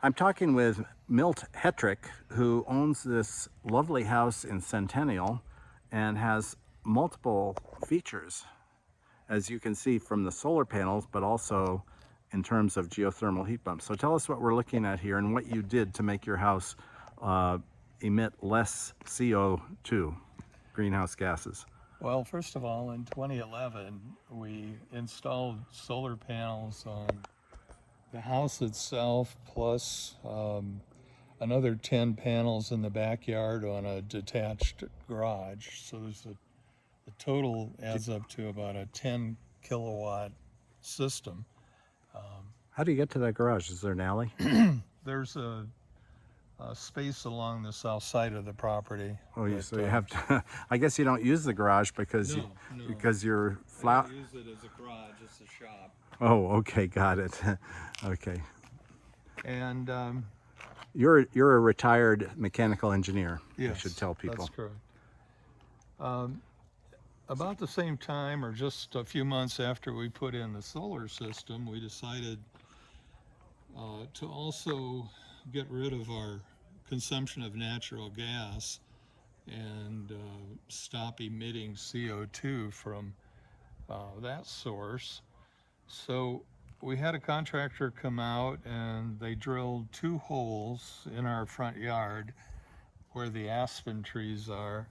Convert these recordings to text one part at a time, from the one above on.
I'm talking with Milt Hetrick, who owns this lovely house in Centennial and has multiple features, as you can see from the solar panels, but also in terms of geothermal heat pumps. So tell us what we're looking at here and what you did to make your house emit less CO2, greenhouse gases. Well, first of all, in 2011, we installed solar panels on the house itself, plus another 10 panels in the backyard on a detached garage. So the total adds up to about a 10 kilowatt system. How do you get to that garage? Is there an alley? There's a space along the south side of the property. Oh, that, so you have to. I guess you don't use the garage because no, no. because you're I flat. don't use it as a garage, it's a shop. Oh, okay, got it. Okay. And You're a retired mechanical engineer. yes, I should tell people. that's correct. About the same time, or just a few months after we put in the solar system, we decided to also get rid of our consumption of natural gas and stop emitting CO2 from that source. So we had a contractor come out and they drilled 2 holes in our front yard where the aspen trees are.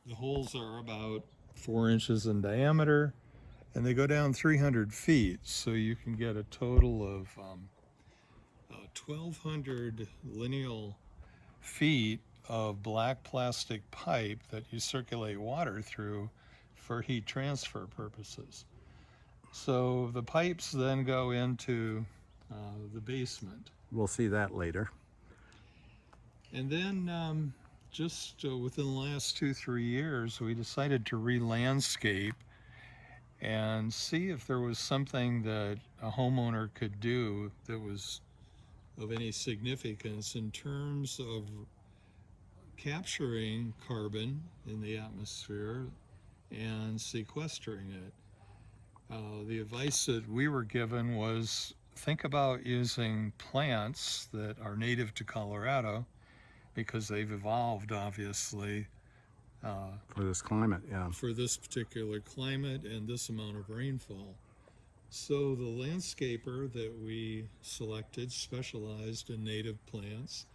The holes are about 4 inches in diameter and they go down 300 feet. So you can get a total of 1,200 lineal feet of black plastic pipe that you circulate water through for heat transfer purposes. So the pipes then go into the basement. We'll see that later. And then just within the last 2-3 years, we decided to re-landscape and see if there was something that a homeowner could do that was of any significance in terms of capturing carbon in the atmosphere and sequestering it. The advice that we were given was think about using plants that are native to Colorado because they've evolved, obviously, For this climate, yeah. for this particular climate and this amount of rainfall. So the landscaper that we selected specialized in native plants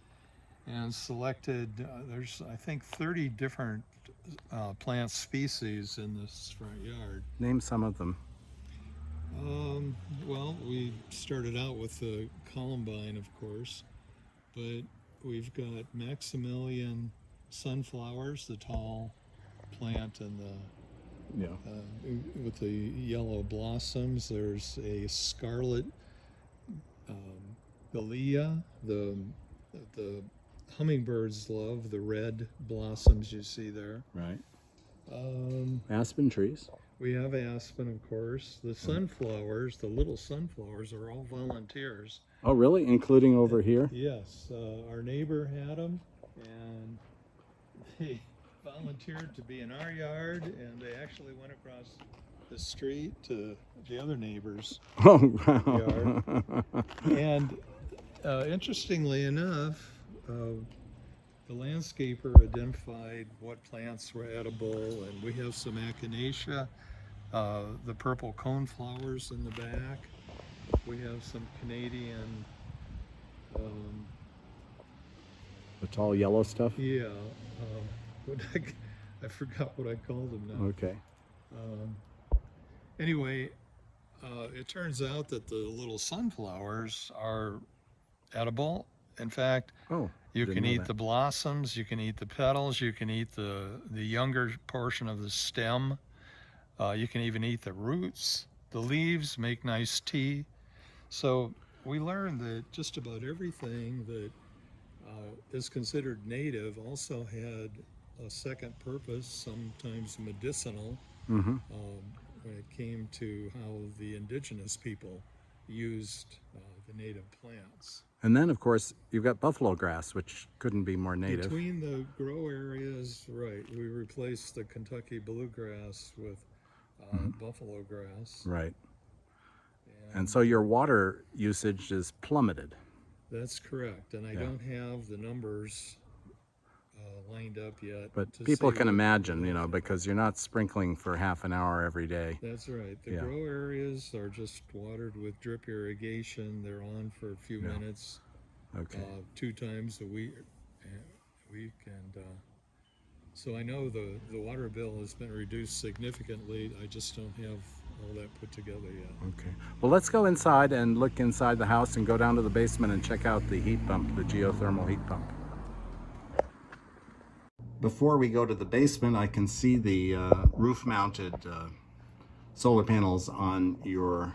and selected, there's I think 30 different plant species in this front yard. Name some of them. Well, we started out with the columbine, of course, but we've got Maximilian sunflowers, the tall plant and the with the yellow blossoms. There's a scarlet Galea, the hummingbirds love the red blossoms you see there. Right. Aspen trees. We have aspen, of course. The sunflowers, the little sunflowers, are all volunteers. Oh, really? Including over here? Yes, our neighbor had them, and they volunteered to be in our yard, and they actually went across the street to the other neighbor's wow. yard. And interestingly enough, the landscaper identified what plants were edible, and we have some echinacea, the purple coneflowers in the back. We have some Canadian, The tall yellow stuff? yeah, I forgot what I called them now. Okay. Anyway, it turns out that the little sunflowers are edible. In fact, you can eat the blossoms, you can eat the petals, you can eat the younger portion of the stem. You can even eat the roots. The leaves make nice tea. So we learned that just about everything that is considered native also had a second purpose, sometimes medicinal, when it came to how the indigenous people used the native plants. And then, of course, you've got buffalo grass, which couldn't be more native. Between the grow areas, right, we replaced the Kentucky bluegrass with buffalo grass. Right. And so your water usage is plummeted. That's correct, and I Yeah. don't have the numbers lined up yet But to people see can what imagine, you know, actually. because you're not sprinkling for half an hour every day. That's right. The Yeah, grow areas are just watered with drip irrigation. They're on for a few yeah, minutes, okay. 2 times a week, and so I know the water bill has been reduced significantly. I just don't have all that put together yet. Okay. Well, let's go inside and look inside the house and go down to the basement and check out the heat pump, the geothermal heat pump. Before we go to the basement, I can see the roof-mounted solar panels on your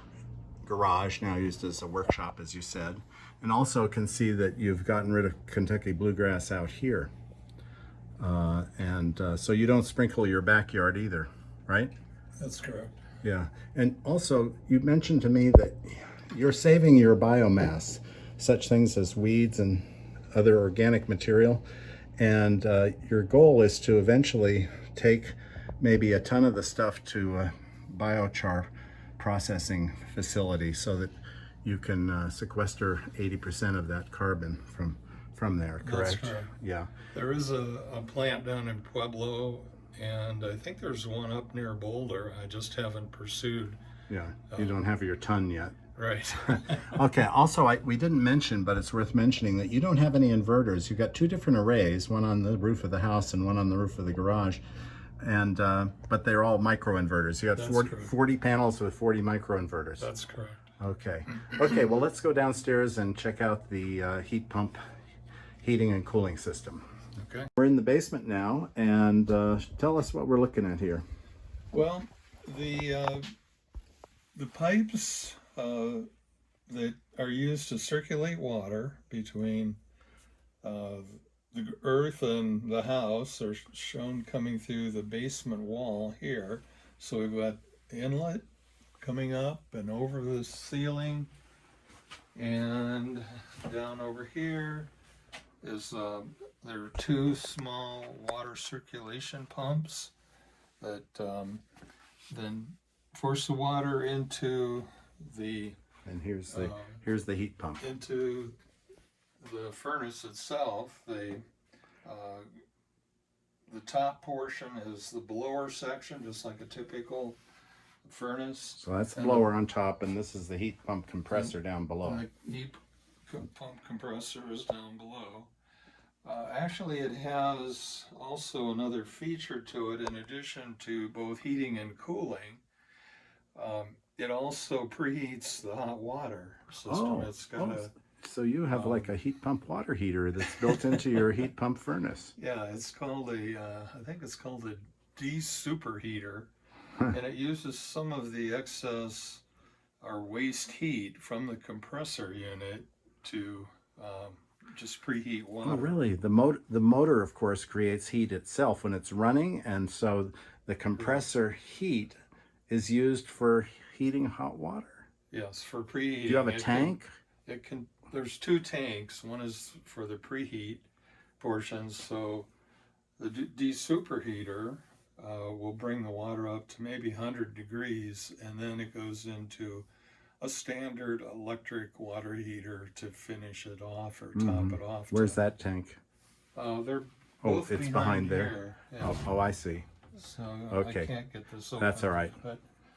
garage, now used as a workshop, as you said. And also can see that you've gotten rid of Kentucky bluegrass out here. So you don't sprinkle your backyard either, right? That's correct. Yeah, and also you mentioned to me that you're saving your biomass, such things as weeds and other organic material, and your goal is to eventually take maybe a ton of the stuff to a biochar processing facility so that you can sequester 80% of that carbon from there, That's correct? correct. Yeah. There is a plant down in Pueblo, and I think there's one up near Boulder. I just haven't pursued. Yeah, you don't have your ton yet. Right. Okay, also we didn't mention, but it's worth mentioning that you don't have any inverters. You've got two different arrays, one on the roof of the house and one on the roof of the garage. And but they're all micro inverters. You got That's 40, correct. 40 panels with 40 micro inverters. That's correct. Okay. Okay, well, let's go downstairs and check out the heat pump heating and cooling system. Okay. We're in the basement now, and tell us what we're looking at here. Well, the pipes that are used to circulate water between uh, the earth and the house are shown coming through the basement wall here. So we've got inlet coming up and over the ceiling, and down over here is there are two small water circulation pumps that then force the water into the And here's the heat pump. into the furnace itself. The top portion is the blower section, just like a typical furnace. So that's the And blower on top, and this is the heat pump compressor down below. And the heat pump compressor is down below. Actually, it has also another feature to it. In addition to both heating and cooling, it also preheats the hot water system. It's got a So you have like a heat pump water heater that's built into your heat pump furnace. yeah, it's called I think it's called a de-superheater, and it uses some of the excess or waste heat from the compressor unit to just preheat water. Oh, really? The motor, of course, creates heat itself when it's running, and so the compressor heat is used for heating hot water. Yes, for preheating. Do you have a tank? It can. There's two tanks. One is for the preheat portions. So the de-superheater will bring the water up to maybe 100 degrees, and then it goes into a standard electric water heater to finish it off or top it off. Where's that tank? They're Oh, both it's behind there. here. Yeah. Oh, I see. So Okay. I can't get this open. That's all right.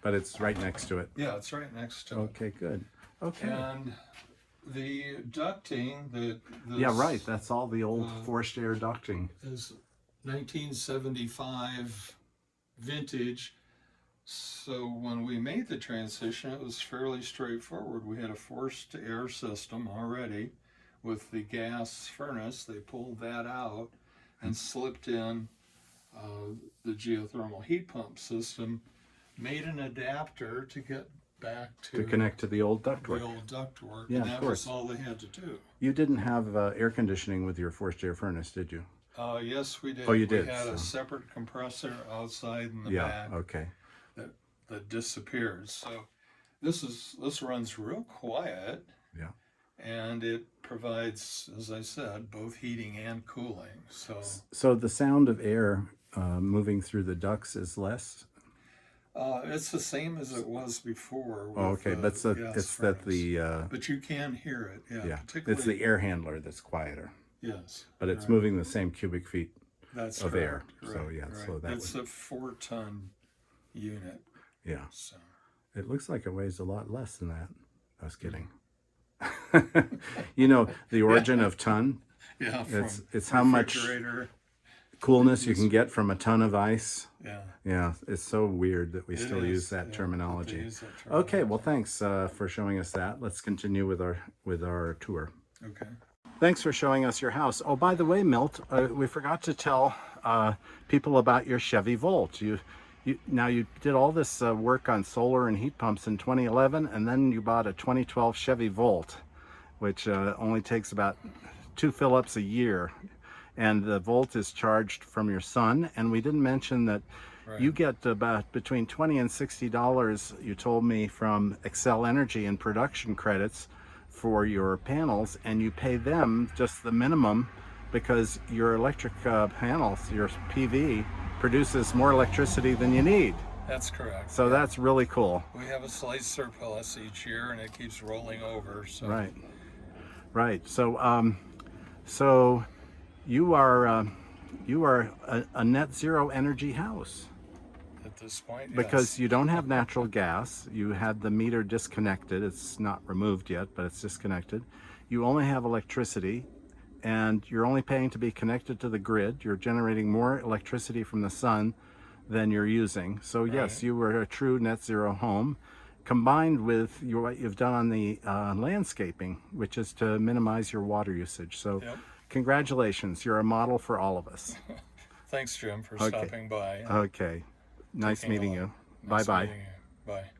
But it's right next to it. yeah, it's right next to it. Okay, good. Okay. And the ducting that Yeah, right. That's all the old forced air ducting. is 1975 vintage. So when we made the transition, it was fairly straightforward. We had a forced air system already with the gas furnace. They pulled that out and slipped in the geothermal heat pump system, made an adapter to get back to connect to the old the ductwork. old ductwork, Yeah, and of that course. was all they had to do. You didn't have air conditioning with your forced air furnace, did you? Yes, we did. Oh, you did, We had so. a separate compressor outside in the Yeah. back Okay. that disappears. So this runs real quiet. Yeah. And it provides, as I said, both heating and cooling. So So the sound of air moving through the ducts is less. It's the same as it was before. Oh, With okay, but the gas it's that furnace. the But you can hear it, yeah. yeah, it's Particularly, the air handler that's quieter, yes. but it's right. moving the same cubic feet That's of air. correct. So Right, yeah, right. so that It's would, a 4-ton unit. yeah. So It looks like it weighs a lot less than that. I was kidding. Mm-hmm. You know, the origin of ton, yeah, from it's how much refrigerator. coolness you can get from a ton of ice. Yeah, Yeah, it's so weird that we it still is, use that yeah, terminology. that they use that Okay, well, terminology. thanks for showing us that. Let's continue with our tour. Okay. Thanks for showing us your house. Oh, by the way, Milt, we forgot to tell people about your Chevy Volt. Now you did all this work on solar and heat pumps in 2011, and then you bought a 2012 Chevy Volt, which only takes about 2 fill-ups a year. And the Volt is charged from your son. And we didn't mention that Right. you get about between $20 and $60, you told me, from Excel Energy and production credits for your panels, and you pay them just the minimum because your electric panels, your PV, produces more electricity than you need. That's correct. So yeah. that's really cool. We have a slight surplus each year, and it keeps rolling over. So Right, right. So you are a net zero energy house at this point, because yes. you don't have natural gas. You had the meter disconnected. It's not removed yet, but it's disconnected. You only have electricity, and you're only paying to be connected to the grid. You're generating more electricity from the sun than you're using. So yes, Right. you were a true net zero home, combined with what you've done on the landscaping, which is to minimize your water usage. So Yep. congratulations, you're a model for all of us. Thanks, Jim, for Okay. stopping by and Okay. Nice taking a meeting look. you. Nice Bye-bye. meeting you. Bye.